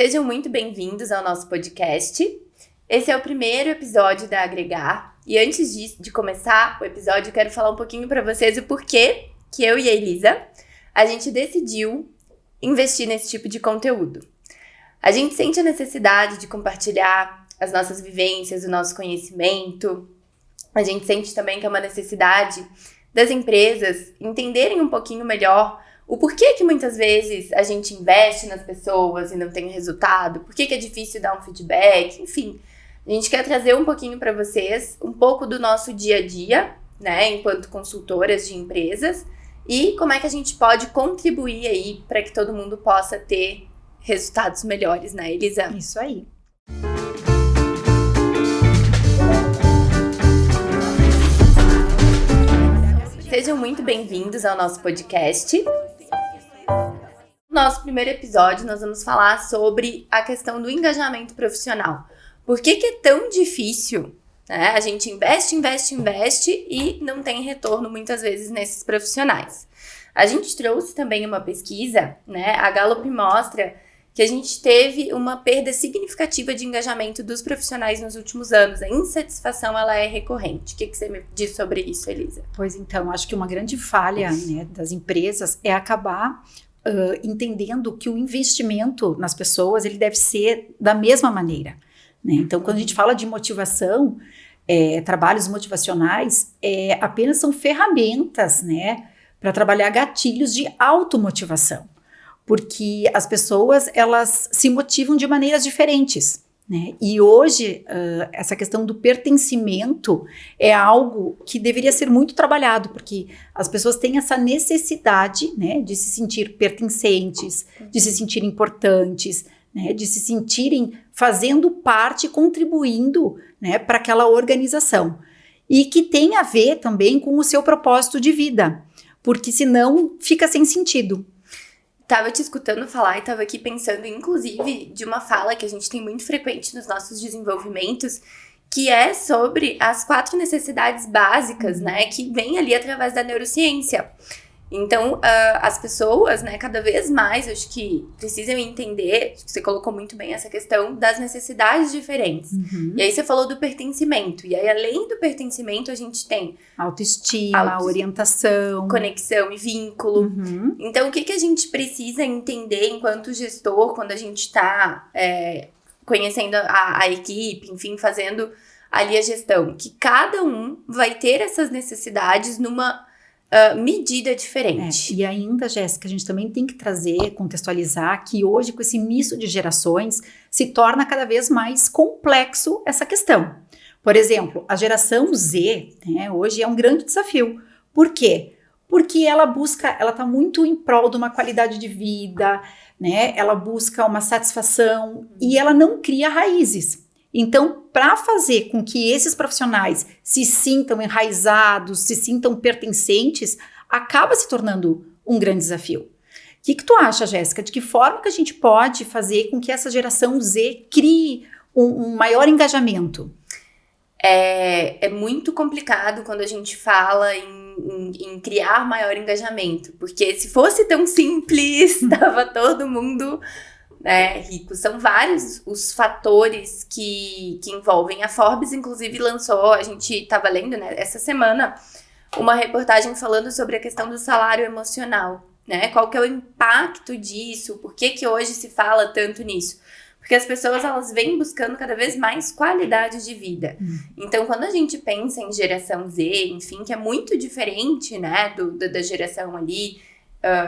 Sejam muito bem-vindos ao nosso podcast. Esse é o primeiro episódio da Agregar. E antes de começar o episódio, eu quero falar um pouquinho para vocês o porquê que eu e a Elisa, a gente decidiu investir nesse tipo de conteúdo. A gente sente a necessidade de compartilhar as nossas vivências, o nosso conhecimento. A gente sente também que é uma necessidade das empresas entenderem um pouquinho melhor o porquê que muitas vezes a gente investe nas pessoas e não tem resultado, por que é difícil dar um feedback, enfim. A gente quer trazer um pouquinho para vocês, um pouco do nosso dia a dia, né, enquanto consultoras de empresas, e como é que a gente pode contribuir aí para que todo mundo possa ter resultados melhores, né, Elisa? Isso aí. Sejam muito bem-vindos ao nosso podcast. No nosso primeiro episódio, nós vamos falar sobre a questão do engajamento profissional. Por que é tão difícil, né? A gente investe e não tem retorno muitas vezes nesses profissionais. A gente trouxe também uma pesquisa, né? A Gallup mostra que a gente teve uma perda significativa de engajamento dos profissionais nos últimos anos. A insatisfação, ela é recorrente. O que você me diz sobre isso, Elisa? Pois então, acho que uma grande falha, né, das empresas é acabar entendendo que o investimento nas pessoas, ele deve ser da mesma maneira, né? Então, quando a gente fala de motivação, trabalhos motivacionais, apenas são ferramentas, né, para trabalhar gatilhos de automotivação. Porque as pessoas, elas se motivam de maneiras diferentes, né? E hoje, essa questão do pertencimento é algo que deveria ser muito trabalhado, porque as pessoas têm essa necessidade, né, de se sentir pertencentes, de se sentir importantes, né, de se sentirem fazendo parte, contribuindo, né, para aquela organização. E que tem a ver também com o seu propósito de vida, porque senão fica sem sentido. Tava te escutando falar e tava aqui pensando, inclusive, de uma fala que a gente tem muito frequente nos nossos desenvolvimentos, que é sobre as 4 necessidades básicas, né, que vem ali através da neurociência. Então, as pessoas, né, cada vez mais, acho que precisam entender, você colocou muito bem essa questão das necessidades diferentes. E aí você falou do pertencimento, e aí além do pertencimento a gente tem autoestima, orientação, conexão e vínculo. Então, o que a gente precisa entender enquanto gestor, quando a gente está conhecendo a equipe, enfim, fazendo ali a gestão? Que cada um vai ter essas necessidades numa medida diferente. E ainda, Jéssica, a gente também tem que trazer, contextualizar que hoje, com esse misto de gerações, se torna cada vez mais complexo essa questão. Por exemplo, a geração Z, né, hoje é um grande desafio. Por quê? Porque ela está muito em prol de uma qualidade de vida, né? Ela busca uma satisfação e ela não cria raízes. Então, para fazer com que esses profissionais se sintam enraizados, se sintam pertencentes, acaba se tornando um grande desafio. O que tu acha, Jéssica? De que forma que a gente pode fazer com que essa geração Z crie um maior engajamento? É muito complicado quando a gente fala em criar maior engajamento, porque se fosse tão simples, estava todo mundo rico. São vários os fatores que envolvem. A Forbes, inclusive, lançou, a gente estava lendo, né, essa semana, uma reportagem falando sobre a questão do salário emocional, né? Qual que é o impacto disso? Por que hoje se fala tanto nisso? Porque as pessoas, elas vêm buscando cada vez mais qualidade de vida. Então, quando a gente pensa em geração Z, enfim, que é muito diferente, né, da geração ali,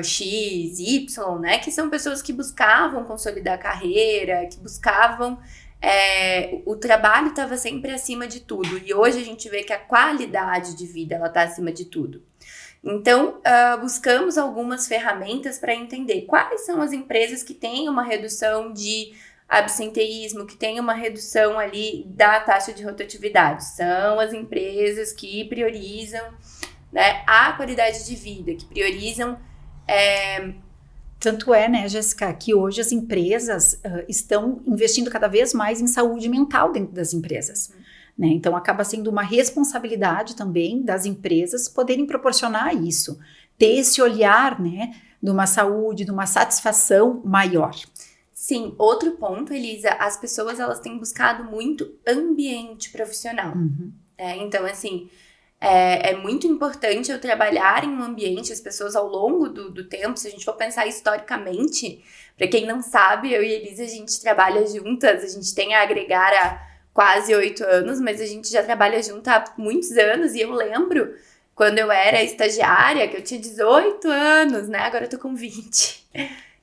X, Y, né, que são pessoas que buscavam consolidar a carreira, que buscavam, o trabalho estava sempre acima de tudo, e hoje a gente vê que a qualidade de vida, ela está acima de tudo. Então, buscamos algumas ferramentas para entender quais são as empresas que têm uma redução de absenteísmo, que têm uma redução ali da taxa de rotatividade. São as empresas que priorizam, né, a qualidade de vida, que priorizam Tanto é, né, Jéssica, que hoje as empresas estão investindo cada vez mais em saúde mental dentro das empresas. Né? Então, acaba sendo uma responsabilidade também das empresas poderem proporcionar isso, ter esse olhar, né, de uma saúde, de uma satisfação maior. Sim, outro ponto, Elisa, as pessoas elas têm buscado muito ambiente profissional. Então, assim, é muito importante eu trabalhar em um ambiente, as pessoas ao longo do tempo, se a gente for pensar historicamente, para quem não sabe, eu e a Elisa, a gente trabalha juntas, a gente tem a agregar há quase 8 anos, mas a gente já trabalha junto há muitos anos, e eu lembro quando eu era estagiária, que eu tinha 18 anos, né? Agora eu tô com 20.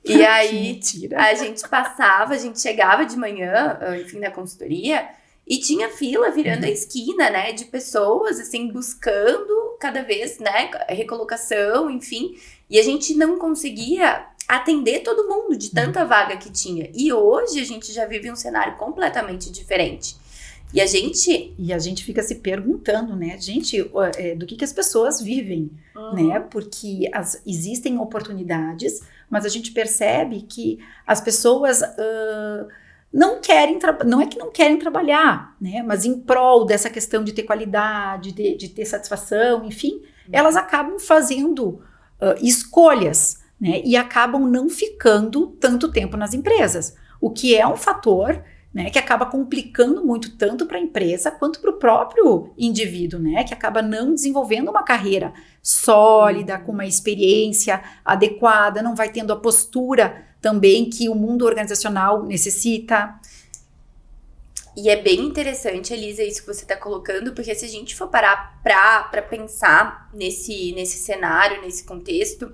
E aí, a gente chegava de manhã, enfim, na consultoria, e tinha fila virando a esquina, né? De pessoas, assim, buscando cada vez, né? Recolocação, enfim. E a gente não conseguia atender todo mundo de tanta vaga que tinha. E hoje a gente já vive um cenário completamente diferente. E a gente fica se perguntando, né, gente, do que as pessoas vivem, né, porque existem oportunidades, mas a gente percebe que as pessoas não é que não querem trabalhar, né, mas em prol dessa questão de ter qualidade, de ter satisfação, enfim, elas acabam fazendo escolhas, né, e acabam não ficando tanto tempo nas empresas, o que é um fator, né, que acaba complicando muito tanto para a empresa quanto para o próprio indivíduo, né, que acaba não desenvolvendo uma carreira sólida, com uma experiência adequada, não vai tendo a postura também que o mundo organizacional necessita. E é bem interessante, Elisa, isso que você está colocando, porque se a gente for parar para pensar nesse cenário, nesse contexto,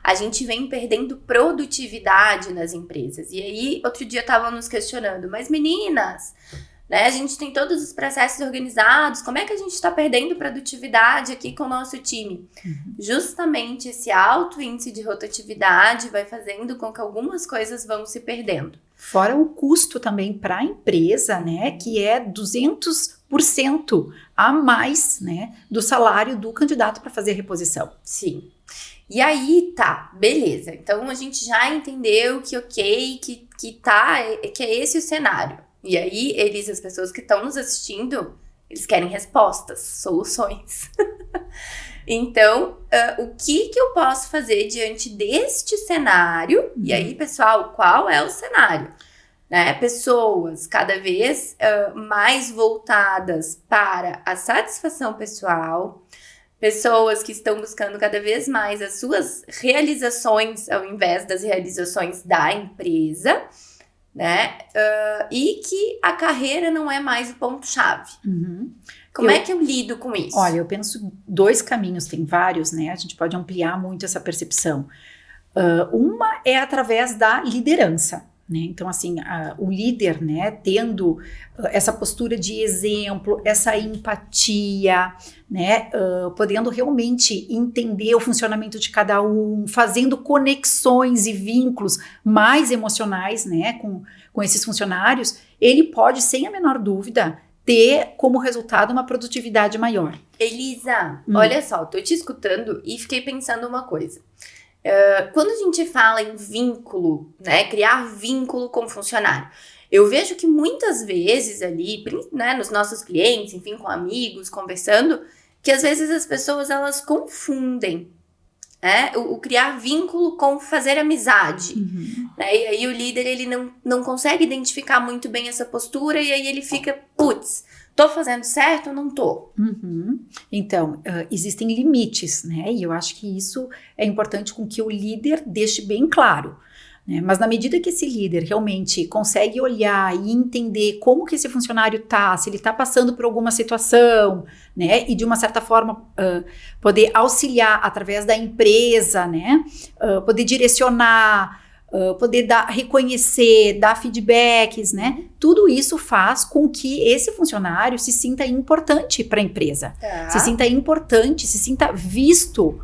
a gente vem perdendo produtividade nas empresas. E aí, outro dia estavam nos questionando, mas meninas, né, a gente tem todos os processos organizados, como é que a gente está perdendo produtividade aqui com o nosso time? Justamente esse alto índice de rotatividade vai fazendo com que algumas coisas vão se perdendo. Fora o custo também para a empresa, né, que é 200% a mais, né, do salário do candidato para fazer a reposição. Sim. E aí, tá, beleza. Então, a gente já entendeu que que é esse o cenário. E aí, as pessoas que estão nos assistindo, eles querem respostas, soluções. Então, o que eu posso fazer diante deste cenário? E aí, pessoal, qual é o cenário? Né? Pessoas cada vez mais voltadas para a satisfação pessoal, pessoas que estão buscando cada vez mais as suas realizações ao invés das realizações da empresa, né? E que a carreira não é mais o ponto-chave. Como é que eu lido com isso? Olha, eu penso 2 caminhos, tem vários, né? A gente pode ampliar muito essa percepção. Uma é através da liderança. Né? Então, assim, o líder, né, tendo essa postura de exemplo, essa empatia, né, podendo realmente entender o funcionamento de cada um, fazendo conexões e vínculos mais emocionais, né, com esses funcionários, ele pode, sem a menor dúvida, ter como resultado uma produtividade maior. Elisa, olha só, tô te escutando e fiquei pensando uma coisa. Quando a gente fala em vínculo, né, criar vínculo com o funcionário, eu vejo que muitas vezes ali, né, nos nossos clientes, enfim, com amigos, conversando, que às vezes as pessoas, elas confundem, né, o criar vínculo com fazer amizade. Né, e aí o líder, ele não consegue identificar muito bem essa postura e aí ele fica, putz, tô fazendo certo ou não tô? Então, existem limites, né? E eu acho que isso é importante com que o líder deixe bem claro, né? Mas na medida que esse líder realmente consegue olhar e entender como que esse funcionário tá, se ele tá passando por alguma situação, né? E de uma certa forma poder auxiliar através da empresa, né? Poder direcionar, poder reconhecer, dar feedbacks, né? Tudo isso faz com que esse funcionário se sinta importante para a empresa, se sinta importante, se sinta visto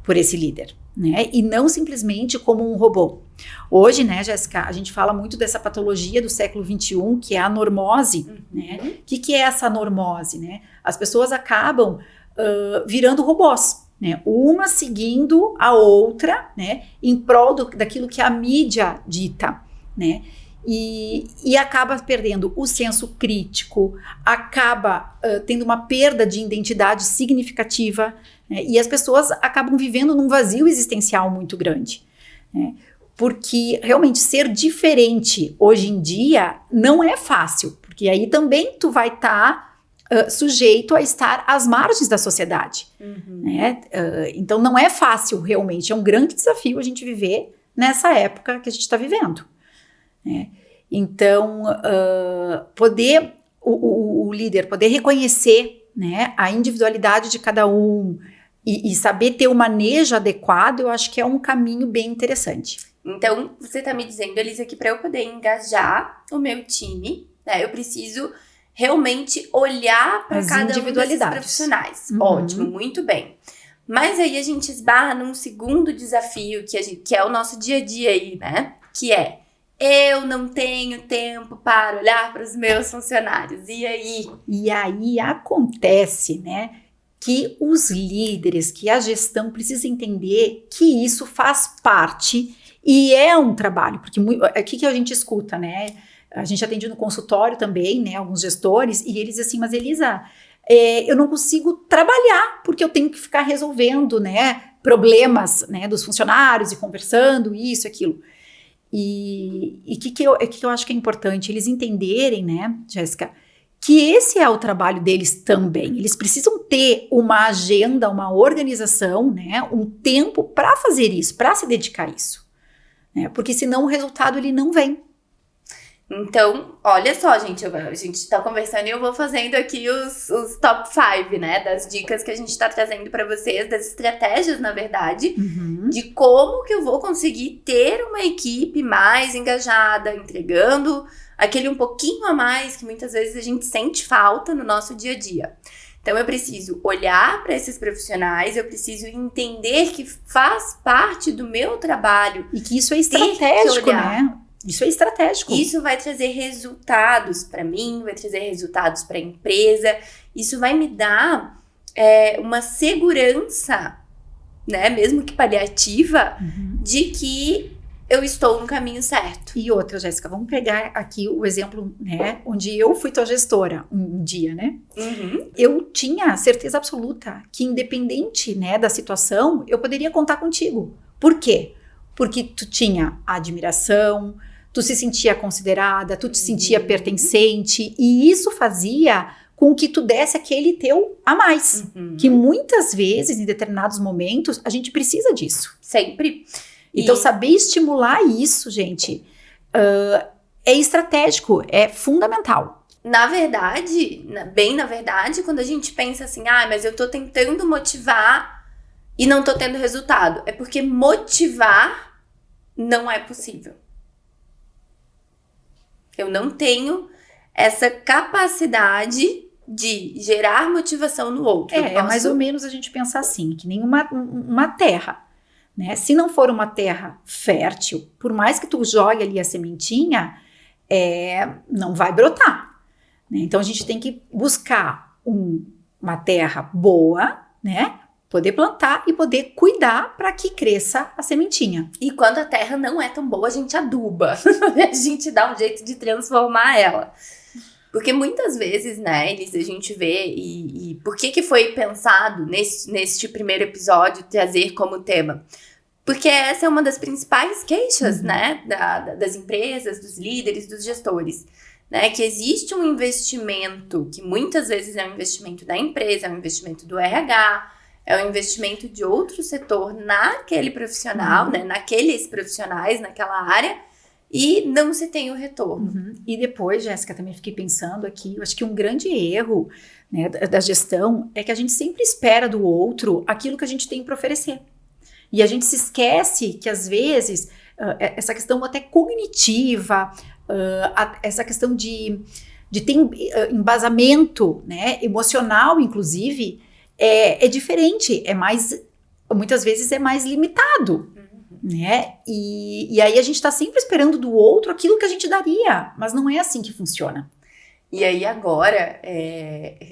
por esse líder, né? E não simplesmente como um robô. Hoje, né, Jéssica, a gente fala muito dessa patologia do século XXI, que é a normose, né? O que é essa normose, né? As pessoas acabam virando robôs, né, uma seguindo a outra, né, em prol daquilo que a mídia dita, né, e acaba perdendo o senso crítico, acaba tendo uma perda de identidade significativa, né, e as pessoas acabam vivendo num vazio existencial muito grande, né. porque realmente ser diferente hoje em dia não é fácil, porque aí também tu vai estar sujeito a estar às margens da sociedade, né? Então não é fácil realmente, é um grande desafio a gente viver nessa época que a gente está vivendo, né? Então poder o líder poder reconhecer, né, a individualidade de cada um e saber ter o manejo adequado, eu acho que é um caminho bem interessante. Então, você tá me dizendo, Elisa, que para eu poder engajar o meu time, né, eu preciso realmente olhar para cada um desses profissionais. Ótimo, muito bem. Mas aí a gente esbarra num segundo desafio que é o nosso dia a dia aí, né? Que é, eu não tenho tempo para olhar para os meus funcionários. E aí? E aí acontece, né, que os líderes, que a gestão precisa entender que isso faz parte e é um trabalho, porque o que a gente escuta, né? A gente atende no consultório também, né? Alguns gestores, e eles assim, mas Elisa, eu não consigo trabalhar, porque eu tenho que ficar resolvendo, né, problemas, né, dos funcionários e conversando, isso, aquilo. E o que eu acho que é importante? Eles entenderem, né, Jéssica, que esse é o trabalho deles também. Eles precisam ter uma agenda, uma organização, né, um tempo para fazer isso, para se dedicar a isso. Né, porque senão o resultado ele não vem. Então, olha só, gente, a gente tá conversando e eu vou fazendo aqui os top 5, né, das dicas que a gente tá trazendo para vocês, das estratégias, na verdade, de como que eu vou conseguir ter uma equipe mais engajada, entregando aquele um pouquinho a mais que muitas vezes a gente sente falta no nosso dia a dia. Então, eu preciso olhar para esses profissionais, eu preciso entender que faz parte do meu trabalho. E que isso é estratégico, né? Isso é estratégico. Isso vai trazer resultados para mim, vai trazer resultados para a empresa. Isso vai me dar uma segurança, né, mesmo que paliativa, de que eu estou no caminho certo. E outra, Jéssica, vamos pegar aqui o exemplo, né, onde eu fui tua gestora um dia, né? Eu tinha certeza absoluta que, independente, né, da situação, eu poderia contar contigo. Por quê? Porque tu tinha admiração, tu se sentia considerada, tu te sentia pertencente, e isso fazia com que tu desse aquele teu a mais, que muitas vezes, em determinados momentos, a gente precisa disso. Sempre. Então, saber estimular isso, gente, é estratégico, é fundamental. Na verdade, bem na verdade, quando a gente pensa assim, mas eu tô tentando motivar e não tô tendo resultado, é porque motivar não é possível. Eu não tenho essa capacidade de gerar motivação no outro. É mais ou menos a gente pensar assim, que nem uma terra, né? Se não for uma terra fértil, por mais que tu jogue ali a sementinha, não vai brotar, né? Então a gente tem que buscar uma terra boa, né? Poder plantar e poder cuidar para que cresça a sementinha. E quando a terra não é tão boa, a gente aduba. A gente dá um jeito de transformar ela. Porque muitas vezes, né, Elis, a gente vê, e por que foi pensado neste primeiro episódio trazer como tema? Porque essa é uma das principais queixas, né, das empresas, dos líderes, dos gestores. Né, que existe um investimento, que muitas vezes é um investimento da empresa, é um investimento do RH, é um investimento de outro setor naquele profissional, né, naqueles profissionais, naquela área, e não se tem o retorno. E depois, Jéssica, também fiquei pensando aqui, eu acho que um grande erro, né, da gestão é que a gente sempre espera do outro aquilo que a gente tem para oferecer. E a gente se esquece que, às vezes, essa questão até cognitiva, essa questão de ter embasamento, né, emocional, inclusive, é diferente, muitas vezes é mais limitado, né? E aí a gente está sempre esperando do outro aquilo que a gente daria, mas não é assim que funciona. E aí agora,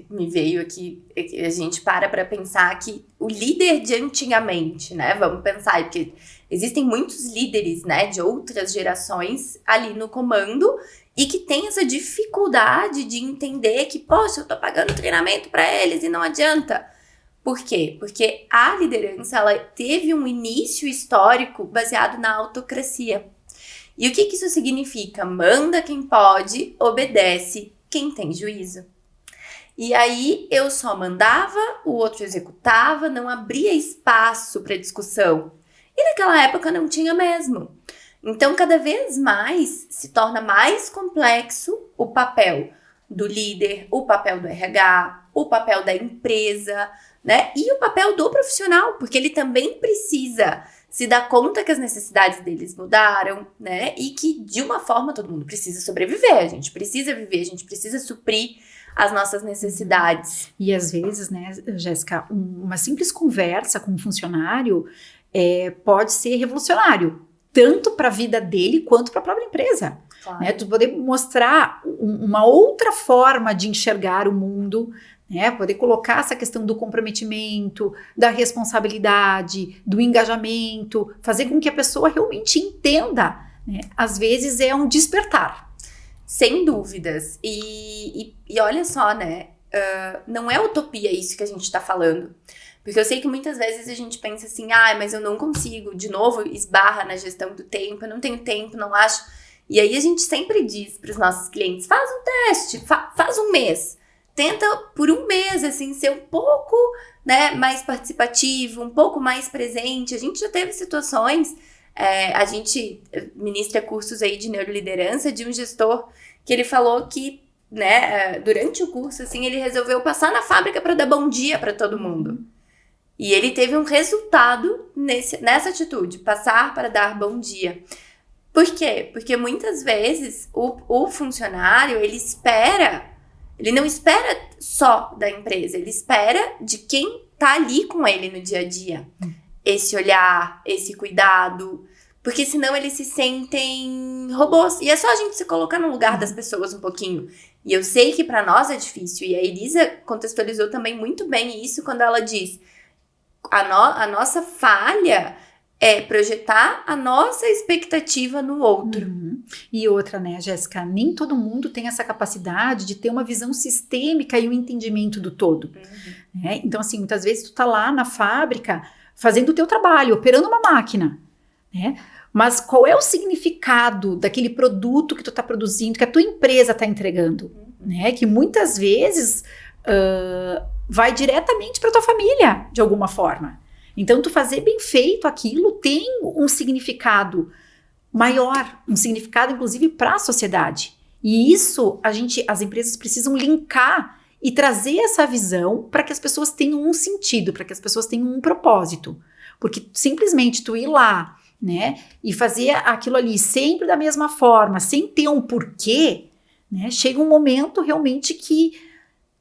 me veio aqui, a gente para pensar que o líder de antigamente, né, vamos pensar, porque existem muitos líderes, né, de outras gerações ali no comando e que tem essa dificuldade de entender que, poxa, eu tô pagando treinamento para eles e não adianta. Por quê? Porque a liderança, ela teve um início histórico baseado na autocracia. E o que isso significa? Manda quem pode, obedece quem tem juízo. E aí eu só mandava, o outro executava, não abria espaço para discussão. E naquela época não tinha mesmo. Então, cada vez mais se torna mais complexo o papel do líder, o papel do RH, o papel da empresa, né? E o papel do profissional, porque ele também precisa se dar conta que as necessidades deles mudaram, né? E que, de uma forma, todo mundo precisa sobreviver. A gente precisa viver, a gente precisa suprir as nossas necessidades. E às vezes, né, Jéssica, uma simples conversa com um funcionário pode ser revolucionário, tanto para a vida dele quanto para a própria empresa. Claro. Né? Tu poder mostrar uma outra forma de enxergar o mundo, né? Poder colocar essa questão do comprometimento, da responsabilidade, do engajamento, fazer com que a pessoa realmente entenda, né? Às vezes é um despertar. Sem dúvidas. E olha só, né? Não é utopia isso que a gente tá falando. Porque eu sei que muitas vezes a gente pensa assim, mas eu não consigo, de novo, esbarra na gestão do tempo, eu não tenho tempo, não acho. E aí a gente sempre diz para os nossos clientes, faz um teste, faz um mês. Tenta por um mês, assim, ser um pouco, né, mais participativo, um pouco mais presente. A gente já teve situações, a gente ministra cursos aí de neuroliderança de um gestor que ele falou que, né, durante o curso, assim, ele resolveu passar na fábrica para dar bom dia para todo mundo. E ele teve um resultado nessa atitude, passar para dar bom dia. Por quê? Porque muitas vezes o funcionário, ele não espera só da empresa, ele espera de quem tá ali com ele no dia a dia. Esse olhar, esse cuidado, porque senão eles se sentem robôs. E é só a gente se colocar no lugar das pessoas um pouquinho. E eu sei que para nós é difícil, e a Elisa contextualizou também muito bem isso quando ela diz: a nossa falha é projetar a nossa expectativa no outro. E outra, né, Jéssica? Nem todo mundo tem essa capacidade de ter uma visão sistêmica e um entendimento do todo. Né? Então, assim, muitas vezes tu tá lá na fábrica fazendo o teu trabalho, operando uma máquina, né? Mas qual é o significado daquele produto que tu tá produzindo, que a tua empresa tá entregando? Né? Que muitas vezes vai diretamente para tua família, de alguma forma. Então, tu fazer bem feito aquilo tem um significado maior, um significado, inclusive, para a sociedade. E isso, as empresas precisam linkar e trazer essa visão para que as pessoas tenham um sentido, para que as pessoas tenham um propósito. Porque simplesmente tu ir lá, né, e fazer aquilo ali sempre da mesma forma, sem ter um porquê, né, chega um momento realmente que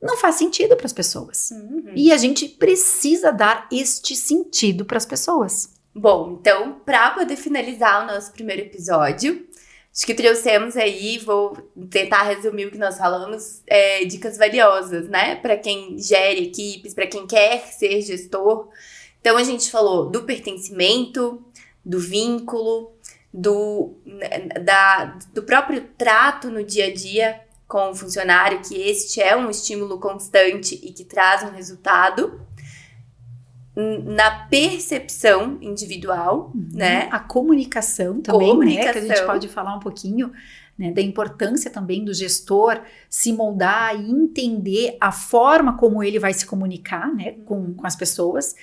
não faz sentido para as pessoas. E a gente precisa dar este sentido para as pessoas. Bom, então, para poder finalizar o nosso primeiro episódio, acho que trouxemos aí, vou tentar resumir o que nós falamos, dicas valiosas, né? Para quem gere equipes, para quem quer ser gestor. Então, a gente falou do pertencimento, do vínculo, do próprio trato no dia a dia com o funcionário, que este é um estímulo constante e que traz um resultado. Na percepção individual, né? A comunicação também, né? Que a gente pode falar um pouquinho, né, da importância também do gestor se moldar e entender a forma como ele vai se comunicar, né, com as pessoas,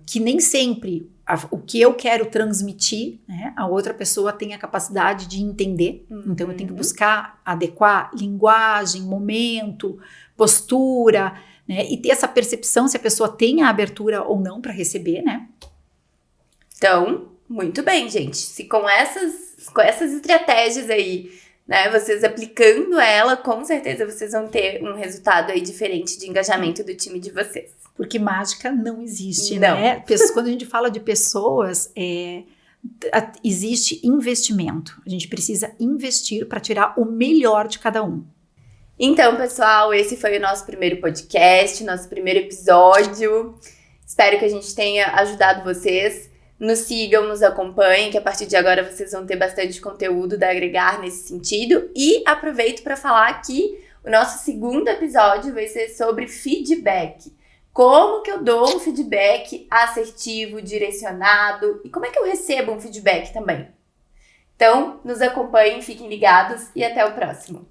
que nem sempre o que eu quero transmitir, né, a outra pessoa tem a capacidade de entender. Então eu tenho que buscar adequar linguagem, momento, postura, né, e ter essa percepção se a pessoa tem a abertura ou não para receber, né? Então, muito bem, gente. Se com essas estratégias aí, né, vocês aplicando ela, com certeza vocês vão ter um resultado aí diferente de engajamento do time de vocês. Porque mágica não existe, não. Né? Quando a gente fala de pessoas, existe investimento. A gente precisa investir para tirar o melhor de cada um. Então, pessoal, esse foi o nosso primeiro podcast, nosso primeiro episódio. Espero que a gente tenha ajudado vocês. Nos sigam, nos acompanhem, que a partir de agora vocês vão ter bastante conteúdo da Agregar nesse sentido. E aproveito para falar que o nosso segundo episódio vai ser sobre feedback. Como que eu dou um feedback assertivo, direcionado, e como é que eu recebo um feedback também? Então, nos acompanhem, fiquem ligados e até o próximo.